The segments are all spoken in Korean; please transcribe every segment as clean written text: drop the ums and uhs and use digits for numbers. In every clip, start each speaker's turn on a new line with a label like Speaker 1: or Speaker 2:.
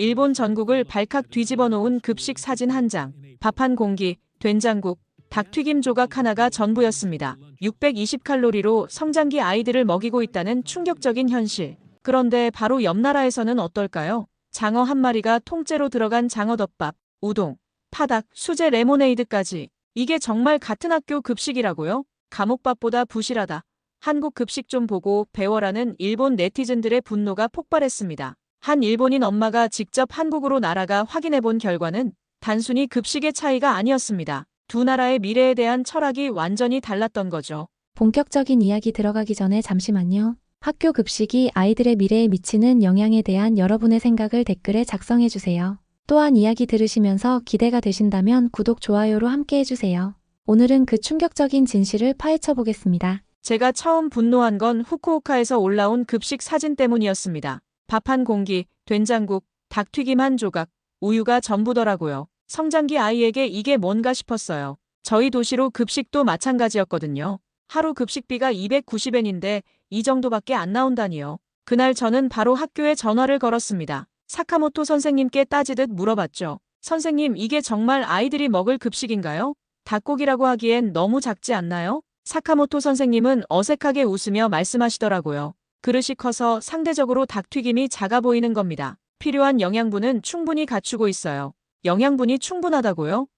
Speaker 1: 일본 전국을 발칵 뒤집어 놓은 급식 사진 한 장. 밥 한 공기, 된장국, 닭튀김 조각 하나가 전부였습니다. 620칼로리로 성장기 아이들을 먹이고 있다는 충격적인 현실. 그런데 바로 옆 나라에서는 어떨까요? 장어 한 마리가 통째로 들어간 장어덮밥, 우동, 파닭, 수제 레모네이드까지. 이게 정말 같은 학교 급식이라고요? 감옥밥보다 부실하다. 한국 급식 좀 보고 배워라는 일본 네티즌들의 분노가 폭발했습니다. 한 일본인 엄마가 직접 한국으로 날아가 확인해 본 결과는 단순히 급식의 차이가 아니었습니다. 두 나라의 미래에 대한 철학이 완전히 달랐던 거죠.
Speaker 2: 본격적인 이야기 들어가기 전에 잠시만요. 학교 급식이 아이들의 미래에 미치는 영향에 대한 여러분의 생각을 댓글에 작성해 주세요. 또한 이야기 들으시면서 기대가 되신다면 구독, 좋아요로 함께 해주세요. 오늘은 그 충격적인 진실을 파헤쳐 보겠습니다.
Speaker 1: 제가 처음 분노한 건 후쿠오카에서 올라온 급식 사진 때문이었습니다. 밥 한 공기, 된장국, 닭튀김 한 조각, 우유가 전부더라고요. 성장기 아이에게 이게 뭔가 싶었어요. 저희 도시로 급식도 마찬가지였거든요. 하루 급식비가 290엔인데 이 정도밖에 안 나온다니요. 그날 저는 바로 학교에 전화를 걸었습니다. 사카모토 선생님께 따지듯 물어봤죠. 선생님, 이게 정말 아이들이 먹을 급식인가요? 닭고기라고 하기엔 너무 작지 않나요? 사카모토 선생님은 어색하게 웃으며 말씀하시더라고요. 그릇이 커서 상대적으로 닭튀김이 작아 보이는 겁니다. 필요한 영양분은 충분히 갖추고 있어요. 영양분이 충분하다고요?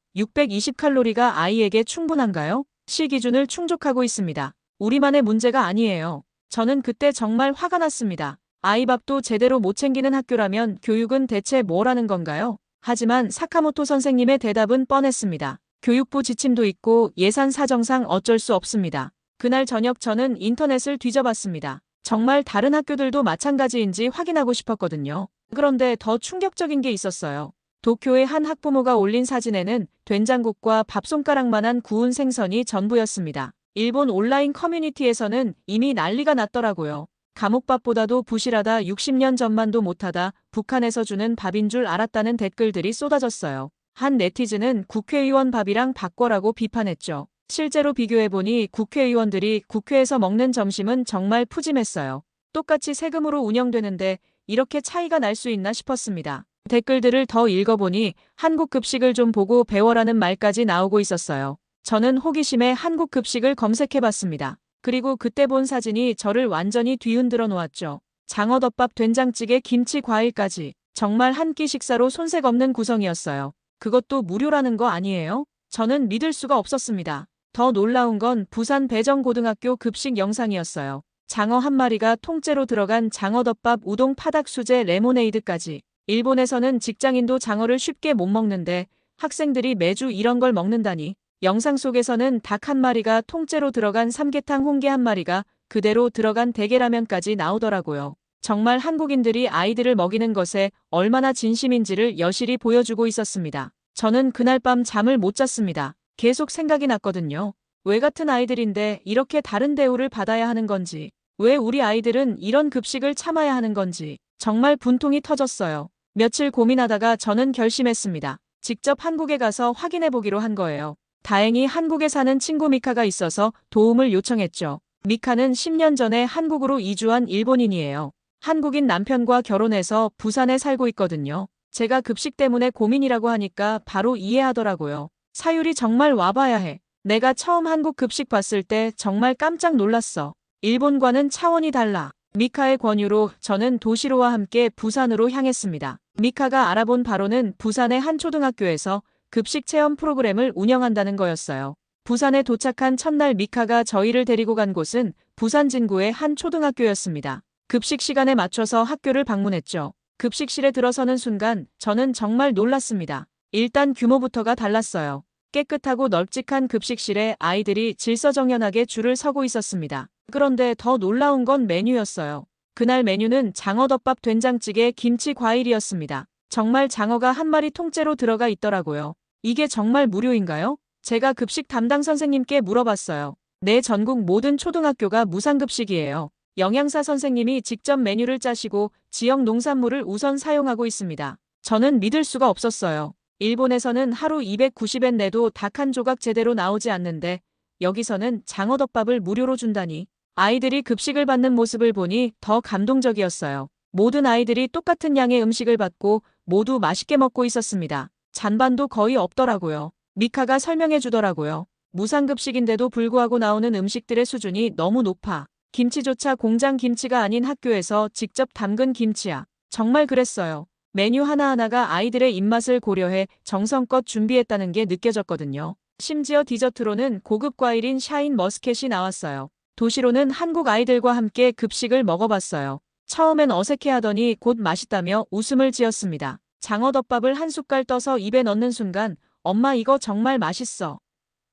Speaker 1: 620칼로리가 아이에게 충분한가요? 시 기준을 충족하고 있습니다. 우리만의 문제가 아니에요. 저는 그때 정말 화가 났습니다. 아이 밥도 제대로 못 챙기는 학교라면 교육은 대체 뭐라는 건가요? 하지만 사카모토 선생님의 대답은 뻔했습니다. 교육부 지침도 있고 예산 사정상 어쩔 수 없습니다. 그날 저녁 저는 인터넷을 뒤져봤습니다. 정말 다른 학교들도 마찬가지인지 확인하고 싶었거든요. 그런데 더 충격적인 게 있었어요. 도쿄의 한 학부모가 올린 사진에는 된장국과 밥손가락만한 구운 생선이 전부였습니다. 일본 온라인 커뮤니티에서는 이미 난리가 났더라고요. 감옥밥보다도 부실하다, 60년 전만도 못하다, 북한에서 주는 밥인 줄 알았다는 댓글들이 쏟아졌어요. 한 네티즌은 국회의원 밥이랑 바꿔라고 비판했죠. 실제로 비교해보니 국회의원들이 국회에서 먹는 점심은 정말 푸짐했어요. 똑같이 세금으로 운영되는데 이렇게 차이가 날 수 있나 싶었습니다. 댓글들을 더 읽어보니 한국 급식을 좀 보고 배워라는 말까지 나오고 있었어요. 저는 호기심에 한국 급식을 검색해봤습니다. 그리고 그때 본 사진이 저를 완전히 뒤흔들어 놓았죠. 장어덮밥, 된장찌개, 김치, 과일까지. 정말 한 끼 식사로 손색 없는 구성이었어요. 그것도 무료라는 거 아니에요? 저는 믿을 수가 없었습니다. 더 놀라운 건 부산 배정고등학교 급식 영상이었어요. 장어 한 마리가 통째로 들어간 장어덮밥, 우동, 파닭, 수제, 레모네이드까지. 일본에서는 직장인도 장어를 쉽게 못 먹는데 학생들이 매주 이런 걸 먹는다니. 영상 속에서는 닭 한 마리가 통째로 들어간 삼계탕, 홍게 한 마리가 그대로 들어간 대게라면까지 나오더라고요. 정말 한국인들이 아이들을 먹이는 것에 얼마나 진심인지를 여실히 보여주고 있었습니다. 저는 그날 밤 잠을 못 잤습니다. 계속 생각이 났거든요. 왜 같은 아이들인데 이렇게 다른 대우를 받아야 하는 건지, 왜 우리 아이들은 이런 급식을 참아야 하는 건지 정말 분통이 터졌어요. 며칠 고민하다가 저는 결심했습니다. 직접 한국에 가서 확인해 보기로 한 거예요. 다행히 한국에 사는 친구 미카가 있어서 도움을 요청했죠. 미카는 10년 전에 한국으로 이주한 일본인이에요. 한국인 남편과 결혼해서 부산에 살고 있거든요. 제가 급식 때문에 고민이라고 하니까 바로 이해하더라고요. 사유리, 정말 와봐야 해. 내가 처음 한국 급식 봤을 때 정말 깜짝 놀랐어. 일본과는 차원이 달라. 미카의 권유로 저는 도시로와 함께 부산으로 향했습니다. 미카가 알아본 바로는 부산의 한 초등학교에서 급식 체험 프로그램을 운영한다는 거였어요. 부산에 도착한 첫날 미카가 저희를 데리고 간 곳은 부산 진구의 한 초등학교였습니다. 급식 시간에 맞춰서 학교를 방문했죠. 급식실에 들어서는 순간 저는 정말 놀랐습니다. 일단 규모부터가 달랐어요. 깨끗하고 널찍한 급식실에 아이들이 질서정연하게 줄을 서고 있었습니다. 그런데 더 놀라운 건 메뉴였어요. 그날 메뉴는 장어덮밥, 된장찌개, 김치, 과일이었습니다. 정말 장어가 한 마리 통째로 들어가 있더라고요. 이게 정말 무료인가요? 제가 급식 담당 선생님께 물어봤어요. 네, 전국 모든 초등학교가 무상급식이에요. 영양사 선생님이 직접 메뉴를 짜시고 지역 농산물을 우선 사용하고 있습니다. 저는 믿을 수가 없었어요. 일본에서는 하루 290엔 내도 닭 한 조각 제대로 나오지 않는데 여기서는 장어덮밥을 무료로 준다니. 아이들이 급식을 받는 모습을 보니 더 감동적이었어요. 모든 아이들이 똑같은 양의 음식을 받고 모두 맛있게 먹고 있었습니다. 잔반도 거의 없더라고요. 미카가 설명해 주더라고요. 무상급식인데도 불구하고 나오는 음식들의 수준이 너무 높아. 김치조차 공장 김치가 아닌 학교에서 직접 담근 김치야. 정말 그랬어요. 메뉴 하나하나가 아이들의 입맛을 고려해 정성껏 준비했다는 게 느껴졌거든요. 심지어 디저트로는 고급 과일인 샤인 머스켓이 나왔어요. 도시로는 한국 아이들과 함께 급식을 먹어봤어요. 처음엔 어색해하더니 곧 맛있다며 웃음을 지었습니다. 장어덮밥을 한 숟갈 떠서 입에 넣는 순간 엄마 이거 정말 맛있어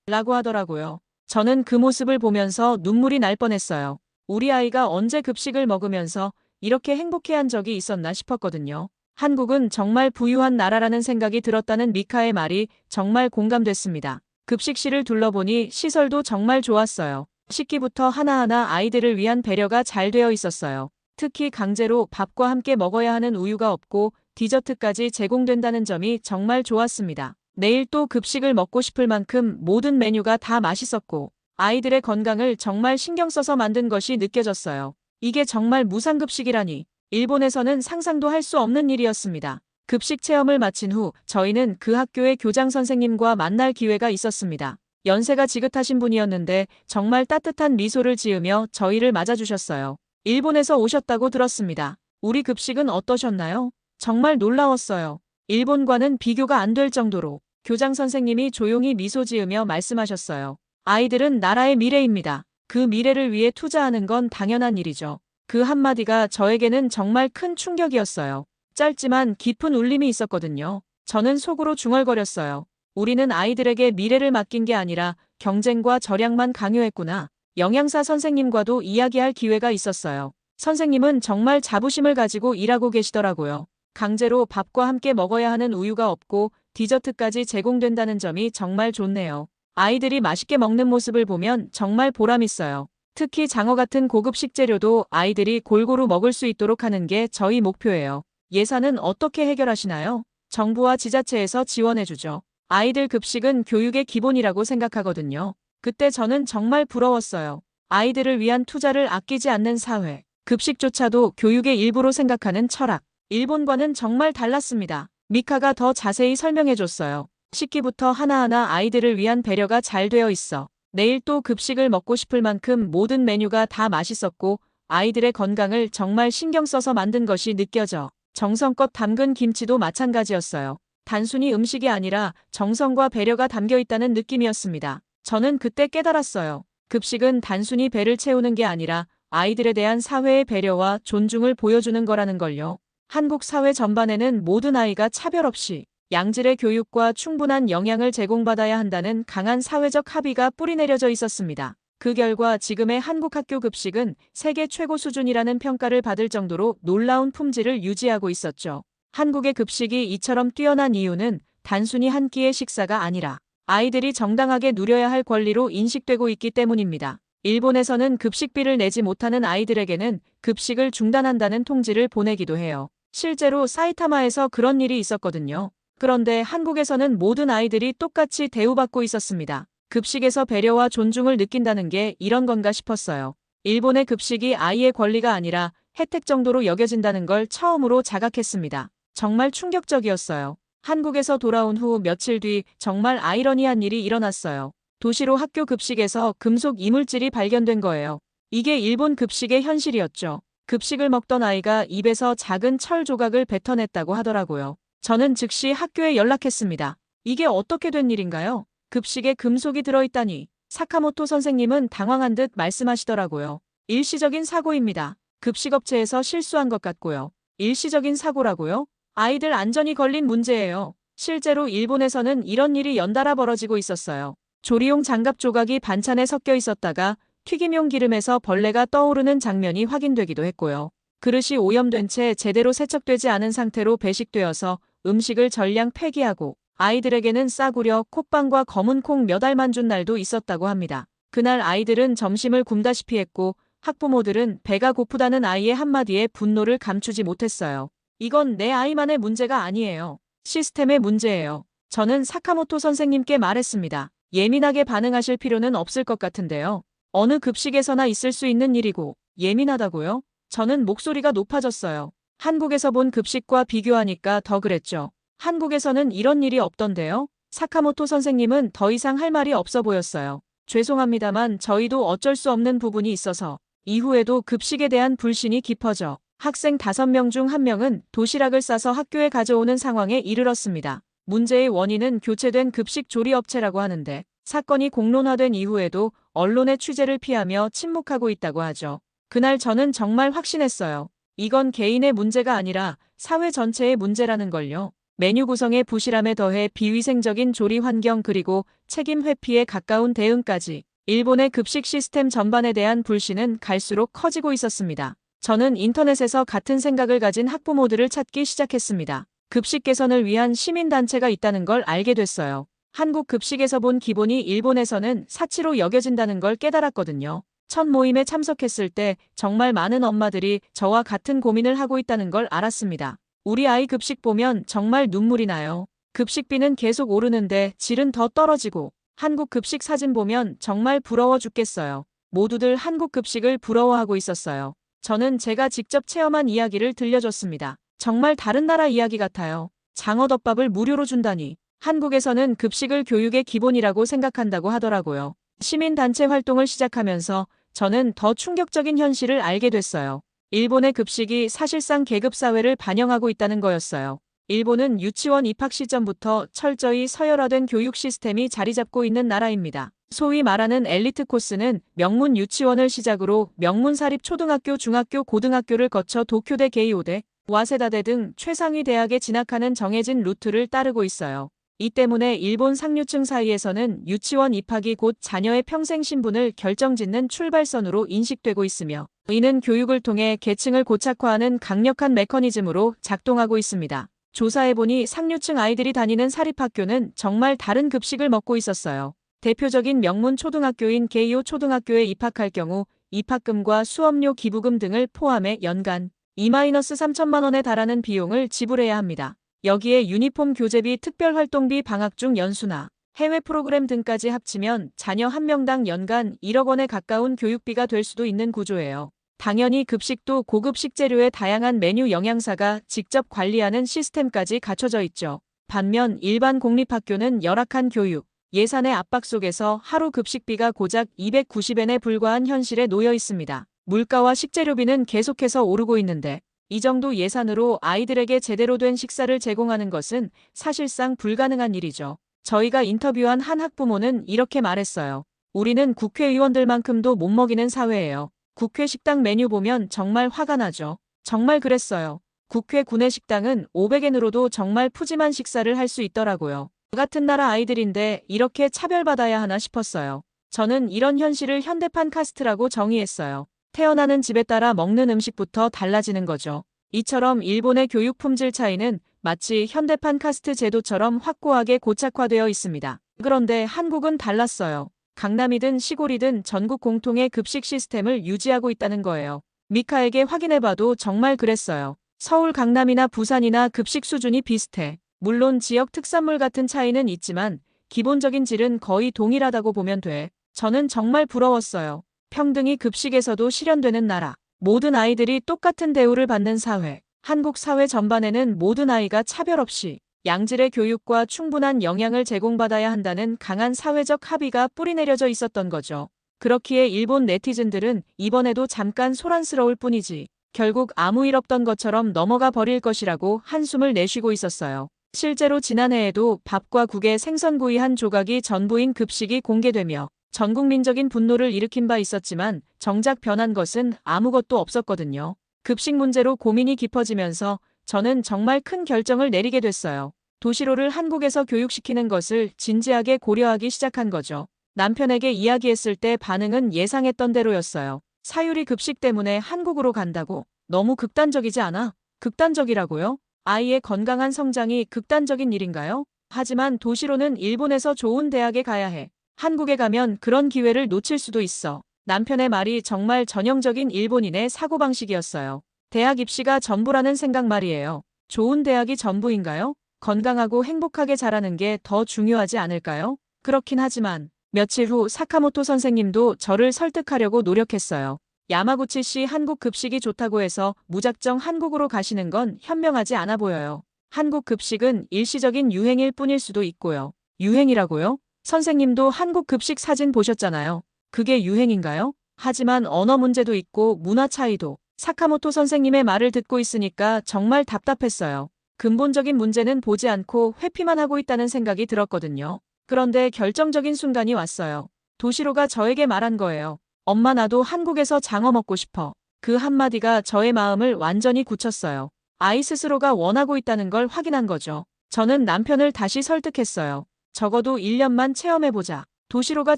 Speaker 1: 라고 하더라고요. 저는 그 모습을 보면서 눈물이 날 뻔했어요. 우리 아이가 언제 급식을 먹으면서 이렇게 행복해한 적이 있었나 싶었거든요. 한국은 정말 부유한 나라라는 생각이 들었다는 미카의 말이 정말 공감됐습니다. 급식실을 둘러보니 시설도 정말 좋았어요. 식기부터 하나하나 아이들을 위한 배려가 잘 되어 있었어요. 특히 강제로 밥과 함께 먹어야 하는 우유가 없고 디저트까지 제공된다는 점이 정말 좋았습니다. 내일 또 급식을 먹고 싶을 만큼 모든 메뉴가 다 맛있었고 아이들의 건강을 정말 신경 써서 만든 것이 느껴졌어요. 이게 정말 무상급식이라니. 일본에서는 상상도 할 수 없는 일이었습니다. 급식 체험을 마친 후 저희는 그 학교의 교장 선생님과 만날 기회가 있었습니다. 연세가 지긋하신 분이었는데 정말 따뜻한 미소를 지으며 저희를 맞아주셨어요. 일본에서 오셨다고 들었습니다. 우리 급식은 어떠셨나요? 정말 놀라웠어요. 일본과는 비교가 안 될 정도로. 교장 선생님이 조용히 미소 지으며 말씀하셨어요. 아이들은 나라의 미래입니다. 그 미래를 위해 투자하는 건 당연한 일이죠. 그 한마디가 저에게는 정말 큰 충격이었어요. 짧지만 깊은 울림이 있었거든요. 저는 속으로 중얼거렸어요. 우리는 아이들에게 미래를 맡긴 게 아니라 경쟁과 절약만 강요했구나. 영양사 선생님과도 이야기할 기회가 있었어요. 선생님은 정말 자부심을 가지고 일하고 계시더라고요. 강제로 밥과 함께 먹어야 하는 우유가 없고 디저트까지 제공된다는 점이 정말 좋네요. 아이들이 맛있게 먹는 모습을 보면 정말 보람있어요. 특히 장어 같은 고급 식재료도 아이들이 골고루 먹을 수 있도록 하는 게 저희 목표예요. 예산은 어떻게 해결하시나요? 정부와 지자체에서 지원해주죠. 아이들 급식은 교육의 기본이라고 생각하거든요. 그때 저는 정말 부러웠어요. 아이들을 위한 투자를 아끼지 않는 사회. 급식조차도 교육의 일부로 생각하는 철학. 일본과는 정말 달랐습니다. 미카가 더 자세히 설명해줬어요. 식기부터 하나하나 아이들을 위한 배려가 잘 되어 있어. 내일 또 급식을 먹고 싶을 만큼 모든 메뉴가 다 맛있었고 아이들의 건강을 정말 신경 써서 만든 것이 느껴져. 정성껏 담근 김치도 마찬가지였어요. 단순히 음식이 아니라 정성과 배려가 담겨 있다는 느낌이었습니다. 저는 그때 깨달았어요. 급식은 단순히 배를 채우는 게 아니라 아이들에 대한 사회의 배려와 존중을 보여주는 거라는 걸요. 한국 사회 전반에는 모든 아이가 차별 없이 양질의 교육과 충분한 영양을 제공받아야 한다는 강한 사회적 합의가 뿌리내려져 있었습니다. 그 결과 지금의 한국 학교 급식은 세계 최고 수준이라는 평가를 받을 정도로 놀라운 품질을 유지하고 있었죠. 한국의 급식이 이처럼 뛰어난 이유는 단순히 한 끼의 식사가 아니라 아이들이 정당하게 누려야 할 권리로 인식되고 있기 때문입니다. 일본에서는 급식비를 내지 못하는 아이들에게는 급식을 중단한다는 통지를 보내기도 해요. 실제로 사이타마에서 그런 일이 있었거든요. 그런데 한국에서는 모든 아이들이 똑같이 대우받고 있었습니다. 급식에서 배려와 존중을 느낀다는 게 이런 건가 싶었어요. 일본의 급식이 아이의 권리가 아니라 혜택 정도로 여겨진다는 걸 처음으로 자각했습니다. 정말 충격적이었어요. 한국에서 돌아온 후 며칠 뒤 정말 아이러니한 일이 일어났어요. 도시로 학교 급식에서 금속 이물질이 발견된 거예요. 이게 일본 급식의 현실이었죠. 급식을 먹던 아이가 입에서 작은 철 조각을 뱉어냈다고 하더라고요. 저는 즉시 학교에 연락했습니다. 이게 어떻게 된 일인가요? 급식에 금속이 들어있다니. 사카모토 선생님은 당황한 듯 말씀하시더라고요. 일시적인 사고입니다. 급식업체에서 실수한 것 같고요. 일시적인 사고라고요? 아이들 안전이 걸린 문제예요. 실제로 일본에서는 이런 일이 연달아 벌어지고 있었어요. 조리용 장갑 조각이 반찬에 섞여 있었다가 튀김용 기름에서 벌레가 떠오르는 장면이 확인되기도 했고요. 그릇이 오염된 채 제대로 세척되지 않은 상태로 배식되어서 음식을 전량 폐기하고 아이들에게는 싸구려 콧빵과 검은 콩 몇 알만 준 날도 있었다고 합니다. 그날 아이들은 점심을 굶다시피 했고 학부모들은 배가 고프다는 아이의 한마디에 분노를 감추지 못했어요. 이건 내 아이만의 문제가 아니에요. 시스템의 문제예요. 저는 사카모토 선생님께 말했습니다. 예민하게 반응하실 필요는 없을 것 같은데요. 어느 급식에서나 있을 수 있는 일이고 예민하다고요? 저는 목소리가 높아졌어요. 한국에서 본 급식과 비교하니까 더 그랬죠. 한국에서는 이런 일이 없던데요. 사카모토 선생님은 더 이상 할 말이 없어 보였어요. 죄송합니다만 저희도 어쩔 수 없는 부분이 있어서 이후에도 급식에 대한 불신이 깊어져 학생 5명 중 1명은 도시락을 싸서 학교에 가져오는 상황에 이르렀습니다. 문제의 원인은 교체된 급식 조리업체라고 하는데 사건이 공론화된 이후에도 언론의 취재를 피하며 침묵하고 있다고 하죠. 그날 저는 정말 확신했어요. 이건 개인의 문제가 아니라 사회 전체의 문제라는 걸요. 메뉴 구성의 부실함에 더해 비위생적인 조리 환경 그리고 책임 회피에 가까운 대응까지 일본의 급식 시스템 전반에 대한 불신은 갈수록 커지고 있었습니다. 저는 인터넷에서 같은 생각을 가진 학부모들을 찾기 시작했습니다. 급식 개선을 위한 시민단체가 있다는 걸 알게 됐어요. 한국 급식에서 본 기본이 일본에서는 사치로 여겨진다는 걸 깨달았거든요. 첫 모임에 참석했을 때 정말 많은 엄마들이 저와 같은 고민을 하고 있다는 걸 알았습니다. 우리 아이 급식 보면 정말 눈물이 나요. 급식비는 계속 오르는데 질은 더 떨어지고 한국 급식 사진 보면 정말 부러워 죽겠어요. 모두들 한국 급식을 부러워하고 있었어요. 저는 제가 직접 체험한 이야기를 들려줬습니다. 정말 다른 나라 이야기 같아요. 장어덮밥을 무료로 준다니. 한국에서는 급식을 교육의 기본이라고 생각한다고 하더라고요. 시민단체 활동을 시작하면서 저는 더 충격적인 현실을 알게 됐어요. 일본의 급식이 사실상 계급사회를 반영하고 있다는 거였어요. 일본은 유치원 입학 시점부터 철저히 서열화된 교육 시스템이 자리 잡고 있는 나라입니다. 소위 말하는 엘리트 코스는 명문 유치원을 시작으로 명문 사립 초등학교, 중학교, 고등학교를 거쳐 도쿄대, 게이오대, 와세다대 등 최상위 대학에 진학하는 정해진 루트를 따르고 있어요. 이 때문에 일본 상류층 사이에서는 유치원 입학이 곧 자녀의 평생 신분을 결정짓는 출발선으로 인식되고 있으며 이는 교육을 통해 계층을 고착화하는 강력한 메커니즘으로 작동하고 있습니다. 조사해보니 상류층 아이들이 다니는 사립학교는 정말 다른 급식을 먹고 있었어요. 대표적인 명문 초등학교인 게이오 초등학교에 입학할 경우 입학금과 수업료 기부금 등을 포함해 연간 2-3천만 원에 달하는 비용을 지불해야 합니다. 여기에 유니폼 교재비, 특별활동비, 방학 중 연수나 해외 프로그램 등까지 합치면 자녀 한 명당 연간 1억 원에 가까운 교육비가 될 수도 있는 구조예요. 당연히 급식도 고급 식재료의 다양한 메뉴 영양사가 직접 관리하는 시스템까지 갖춰져 있죠. 반면 일반 공립학교는 열악한 교육, 예산의 압박 속에서 하루 급식비가 고작 290엔에 불과한 현실에 놓여 있습니다. 물가와 식재료비는 계속해서 오르고 있는데 이 정도 예산으로 아이들에게 제대로 된 식사를 제공하는 것은 사실상 불가능한 일이죠. 저희가 인터뷰한 한 학부모는 이렇게 말했어요. 우리는 국회의원들만큼도 못 먹이는 사회예요. 국회 식당 메뉴 보면 정말 화가 나죠. 정말 그랬어요. 국회 구내식당은 500엔으로도 정말 푸짐한 식사를 할 수 있더라고요. 같은 나라 아이들인데 이렇게 차별받아야 하나 싶었어요. 저는 이런 현실을 현대판 카스트라고 정의했어요. 태어나는 집에 따라 먹는 음식부터 달라지는 거죠. 이처럼 일본의 교육 품질 차이는 마치 현대판 카스트 제도처럼 확고하게 고착화되어 있습니다. 그런데 한국은 달랐어요. 강남이든 시골이든 전국 공통의 급식 시스템을 유지하고 있다는 거예요. 미카에게 확인해봐도 정말 그랬어요. 서울, 강남이나 부산이나 급식 수준이 비슷해. 물론 지역 특산물 같은 차이는 있지만 기본적인 질은 거의 동일하다고 보면 돼. 저는 정말 부러웠어요. 평등이 급식에서도 실현되는 나라. 모든 아이들이 똑같은 대우를 받는 사회. 한국 사회 전반에는 모든 아이가 차별 없이 양질의 교육과 충분한 영양을 제공받아야 한다는 강한 사회적 합의가 뿌리내려져 있었던 거죠. 그렇기에 일본 네티즌들은 이번에도 잠깐 소란스러울 뿐이지 결국 아무 일 없던 것처럼 넘어가 버릴 것이라고 한숨을 내쉬고 있었어요. 실제로 지난해에도 밥과 국에 생선구이 한 조각이 전부인 급식이 공개되며 전국민적인 분노를 일으킨 바 있었지만 정작 변한 것은 아무것도 없었거든요. 급식 문제로 고민이 깊어지면서 저는 정말 큰 결정을 내리게 됐어요. 도시로를 한국에서 교육시키는 것을 진지하게 고려하기 시작한 거죠. 남편에게 이야기했을 때 반응은 예상했던 대로였어요. 사유리 급식 때문에 한국으로 간다고? 너무 극단적이지 않아? 극단적이라고요? 아이의 건강한 성장이 극단적인 일인가요? 하지만 도시로는 일본에서 좋은 대학에 가야 해. 한국에 가면 그런 기회를 놓칠 수도 있어. 남편의 말이 정말 전형적인 일본인의 사고방식이었어요. 대학 입시가 전부라는 생각 말이에요. 좋은 대학이 전부인가요? 건강하고 행복하게 자라는 게 더 중요하지 않을까요? 그렇긴 하지만 며칠 후 사카모토 선생님도 저를 설득하려고 노력했어요. 야마구치시 한국 급식이 좋다고 해서 무작정 한국으로 가시는 건 현명하지 않아 보여요. 한국 급식은 일시적인 유행일 뿐일 수도 있고요. 유행이라고요? 선생님도 한국 급식 사진 보셨잖아요. 그게 유행인가요? 하지만 언어 문제도 있고 문화 차이도. 사카모토 선생님의 말을 듣고 있으니까 정말 답답했어요. 근본적인 문제는 보지 않고 회피만 하고 있다는 생각이 들었거든요. 그런데 결정적인 순간이 왔어요. 도시로가 저에게 말한 거예요. 엄마, 나도 한국에서 장어 먹고 싶어. 그 한마디가 저의 마음을 완전히 굳혔어요. 아이 스스로가 원하고 있다는 걸 확인한 거죠. 저는 남편을 다시 설득했어요. 적어도 1년만 체험해보자. 도시로가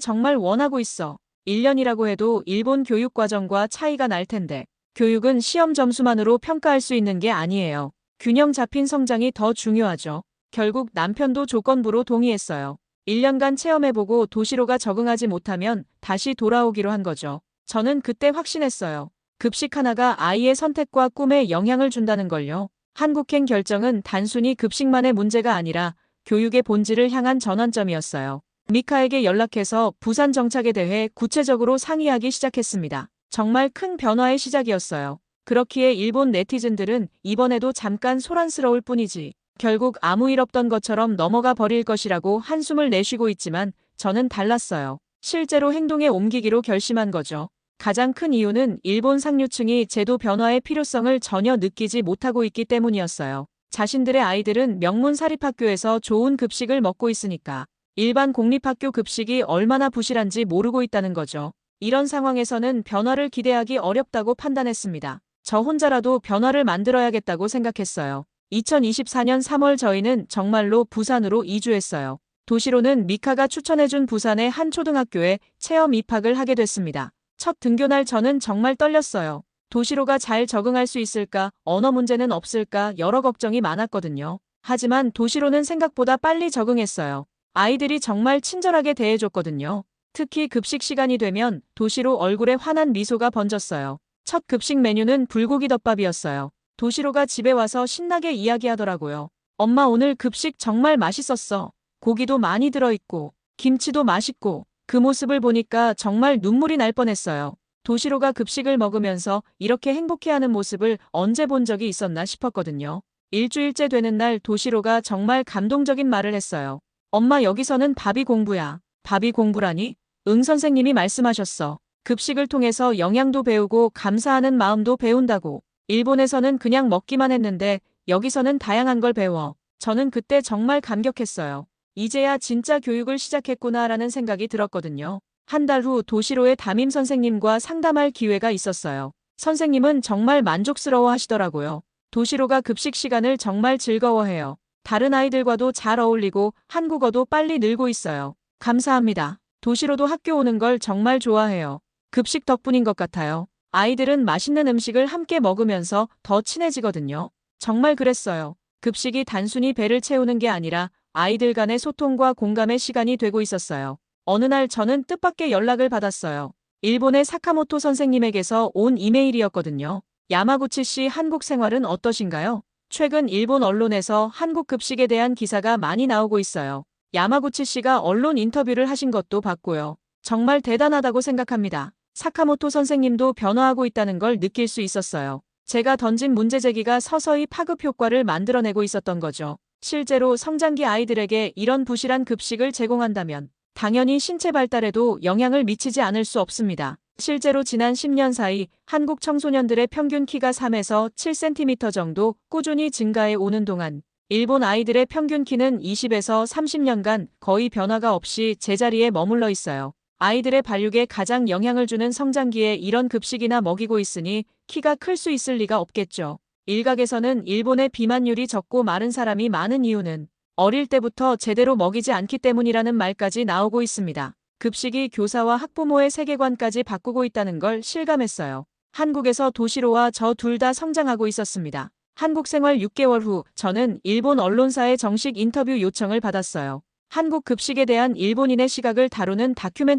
Speaker 1: 정말 원하고 있어. 1년이라고 해도 일본 교육 과정과 차이가 날 텐데. 교육은 시험 점수만으로 평가할 수 있는 게 아니에요. 균형 잡힌 성장이 더 중요하죠. 결국 남편도 조건부로 동의했어요. 1년간 체험해보고 도시로가 적응하지 못하면 다시 돌아오기로 한 거죠. 저는 그때 확신했어요. 급식 하나가 아이의 선택과 꿈에 영향을 준다는 걸요. 한국행 결정은 단순히 급식만의 문제가 아니라 교육의 본질을 향한 전환점이었어요. 미카에게 연락해서 부산 정착에 대해 구체적으로 상의하기 시작했습니다. 정말 큰 변화의 시작이었어요. 그렇기에 일본 네티즌들은 이번에도 잠깐 소란스러울 뿐이지 결국 아무 일 없던 것처럼 넘어가 버릴 것이라고 한숨을 내쉬고 있지만 저는 달랐어요. 실제로 행동에 옮기기로 결심한 거죠. 가장 큰 이유는 일본 상류층이 제도 변화의 필요성을 전혀 느끼지 못하고 있기 때문이었어요. 자신들의 아이들은 명문 사립학교에서 좋은 급식을 먹고 있으니까 일반 공립학교 급식이 얼마나 부실한지 모르고 있다는 거죠. 이런 상황에서는 변화를 기대하기 어렵다고 판단했습니다. 저 혼자라도 변화를 만들어야겠다고 생각했어요. 2024년 3월 저희는 정말로 부산으로 이주했어요. 도시로는 미카가 추천해준 부산의 한 초등학교에 체험 입학을 하게 됐습니다. 첫 등교날 저는 정말 떨렸어요. 도시로가 잘 적응할 수 있을까, 언어 문제는 없을까 여러 걱정이 많았거든요. 하지만 도시로는 생각보다 빨리 적응했어요. 아이들이 정말 친절하게 대해줬거든요. 특히 급식 시간이 되면 도시로 얼굴에 환한 미소가 번졌어요. 첫 급식 메뉴는 불고기 덮밥이었어요. 도시로가 집에 와서 신나게 이야기하더라고요. 엄마, 오늘 급식 정말 맛있었어. 고기도 많이 들어있고 김치도 맛있고. 그 모습을 보니까 정말 눈물이 날 뻔했어요. 도시로가 급식을 먹으면서 이렇게 행복해하는 모습을 언제 본 적이 있었나 싶었거든요. 일주일째 되는 날 도시로가 정말 감동적인 말을 했어요. 엄마, 여기서는 밥이 공부야. 밥이 공부라니? 응, 선생님이 말씀하셨어. 급식을 통해서 영양도 배우고 감사하는 마음도 배운다고. 일본에서는 그냥 먹기만 했는데 여기서는 다양한 걸 배워. 저는 그때 정말 감격했어요. 이제야 진짜 교육을 시작했구나라는 생각이 들었거든요. 한 달 후 도시로의 담임 선생님과 상담할 기회가 있었어요. 선생님은 정말 만족스러워 하시더라고요. 도시로가 급식 시간을 정말 즐거워해요. 다른 아이들과도 잘 어울리고 한국어도 빨리 늘고 있어요. 감사합니다. 도시로도 학교 오는 걸 정말 좋아해요. 급식 덕분인 것 같아요. 아이들은 맛있는 음식을 함께 먹으면서 더 친해지거든요. 정말 그랬어요. 급식이 단순히 배를 채우는 게 아니라 아이들 간의 소통과 공감의 시간이 되고 있었어요. 어느 날 저는 뜻밖의 연락을 받았어요. 일본의 사카모토 선생님에게서 온 이메일이었거든요. 야마구치시 한국 생활은 어떠신가요? 최근 일본 언론에서 한국 급식에 대한 기사가 많이 나오고 있어요. 야마구치시가 언론 인터뷰를 하신 것도 봤고요. 정말 대단하다고 생각합니다. 사카모토 선생님도 변화하고 있다는 걸 느낄 수 있었어요. 제가 던진 문제 제기가 서서히 파급 효과를 만들어내고 있었던 거죠. 실제로 성장기 아이들에게 이런 부실한 급식을 제공한다면 당연히 신체 발달에도 영향을 미치지 않을 수 없습니다. 실제로 지난 10년 사이 한국 청소년들의 평균 키가 3에서 7cm 정도 꾸준히 증가해 오는 동안 일본 아이들의 평균 키는 20에서 30년간 거의 변화가 없이 제자리에 머물러 있어요. 아이들의 발육에 가장 영향을 주는 성장기에 이런 급식이나 먹이고 있으니 키가 클 수 있을 리가 없겠죠. 일각에서는 일본의 비만율이 적고 마른 사람이 많은 이유는 어릴 때부터 제대로 먹이지 않기 때문이라는 말까지 나오고 있습니다. 급식이 교사와 학부모의 세계관까지 바꾸고 있다는 걸 실감했어요. 한국에서 도시로와 저 둘 다 성장하고 있었습니다. 한국 생활 6개월 후 저는 일본 언론사의 정식 인터뷰 요청을 받았어요. 한국 급식에 대한 일본인의 시각을 다루는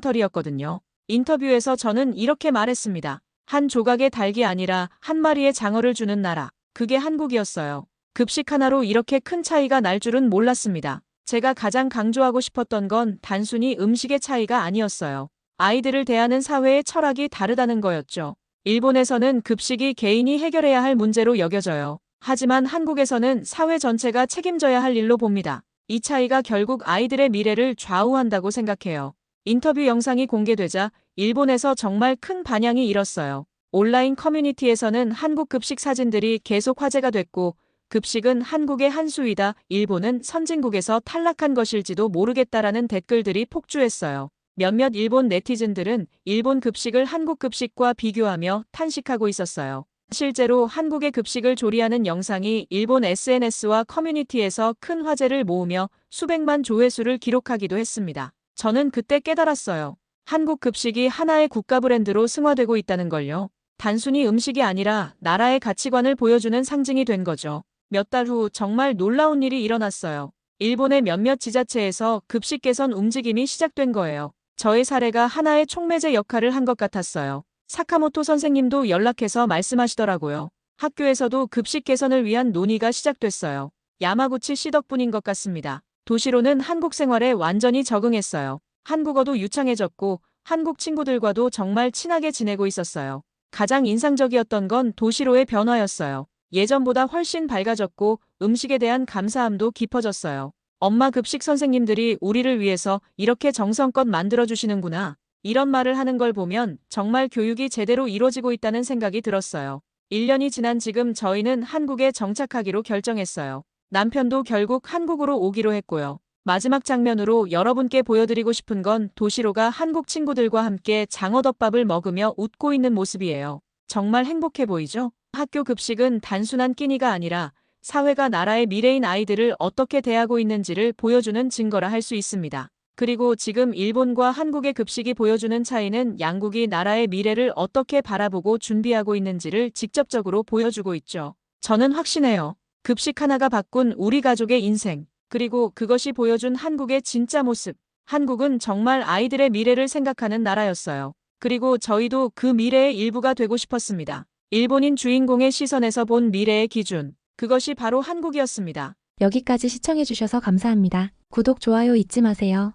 Speaker 1: 다큐멘터리였거든요. 인터뷰에서 저는 이렇게 말했습니다. 한 조각의 닭이 아니라 한 마리의 장어를 주는 나라. 그게 한국이었어요. 급식 하나로 이렇게 큰 차이가 날 줄은 몰랐습니다. 제가 가장 강조하고 싶었던 건 단순히 음식의 차이가 아니었어요. 아이들을 대하는 사회의 철학이 다르다는 거였죠. 일본에서는 급식이 개인이 해결해야 할 문제로 여겨져요. 하지만 한국에서는 사회 전체가 책임져야 할 일로 봅니다. 이 차이가 결국 아이들의 미래를 좌우한다고 생각해요. 인터뷰 영상이 공개되자 일본에서 정말 큰 반향이 일었어요. 온라인 커뮤니티에서는 한국 급식 사진들이 계속 화제가 됐고, 급식은 한국의 한 수이다, 일본은 선진국에서 탈락한 것일지도 모르겠다라는 댓글들이 폭주했어요. 몇몇 일본 네티즌들은 일본 급식을 한국 급식과 비교하며 탄식하고 있었어요. 실제로 한국의 급식을 조리하는 영상이 일본 SNS와 커뮤니티에서 큰 화제를 모으며 수백만 조회수를 기록하기도 했습니다. 저는 그때 깨달았어요. 한국 급식이 하나의 국가 브랜드로 승화되고 있다는 걸요. 단순히 음식이 아니라 나라의 가치관을 보여주는 상징이 된 거죠. 몇 달 후 정말 놀라운 일이 일어났어요. 일본의 몇몇 지자체에서 급식 개선 움직임이 시작된 거예요. 저의 사례가 하나의 촉매제 역할을 한 것 같았어요. 사카모토 선생님도 연락해서 말씀하시더라고요. 학교에서도 급식 개선을 위한 논의가 시작됐어요. 야마구치 씨 덕분인 것 같습니다. 도시로는 한국 생활에 완전히 적응했어요. 한국어도 유창해졌고 한국 친구들과도 정말 친하게 지내고 있었어요. 가장 인상적이었던 건 도시로의 변화였어요. 예전보다 훨씬 밝아졌고 음식에 대한 감사함도 깊어졌어요. 엄마 급식 선생님들이 우리를 위해서 이렇게 정성껏 만들어주시는구나. 이런 말을 하는 걸 보면 정말 교육이 제대로 이루어지고 있다는 생각이 들었어요. 1년이 지난 지금 저희는 한국에 정착하기로 결정했어요. 남편도 결국 한국으로 오기로 했고요. 마지막 장면으로 여러분께 보여드리고 싶은 건 도시로가 한국 친구들과 함께 장어덮밥을 먹으며 웃고 있는 모습이에요. 정말 행복해 보이죠? 학교 급식은 단순한 끼니가 아니라 사회가 나라의 미래인 아이들을 어떻게 대하고 있는지를 보여주는 증거라 할 수 있습니다. 그리고 지금 일본과 한국의 급식이 보여주는 차이는 양국이 나라의 미래를 어떻게 바라보고 준비하고 있는지를 직접적으로 보여주고 있죠. 저는 확신해요. 급식 하나가 바꾼 우리 가족의 인생, 그리고 그것이 보여준 한국의 진짜 모습. 한국은 정말 아이들의 미래를 생각하는 나라였어요. 그리고 저희도 그 미래의 일부가 되고 싶었습니다. 일본인 주인공의 시선에서 본 미래의 기준. 그것이 바로 한국이었습니다.
Speaker 2: 여기까지 시청해주셔서 감사합니다. 구독, 좋아요 잊지 마세요.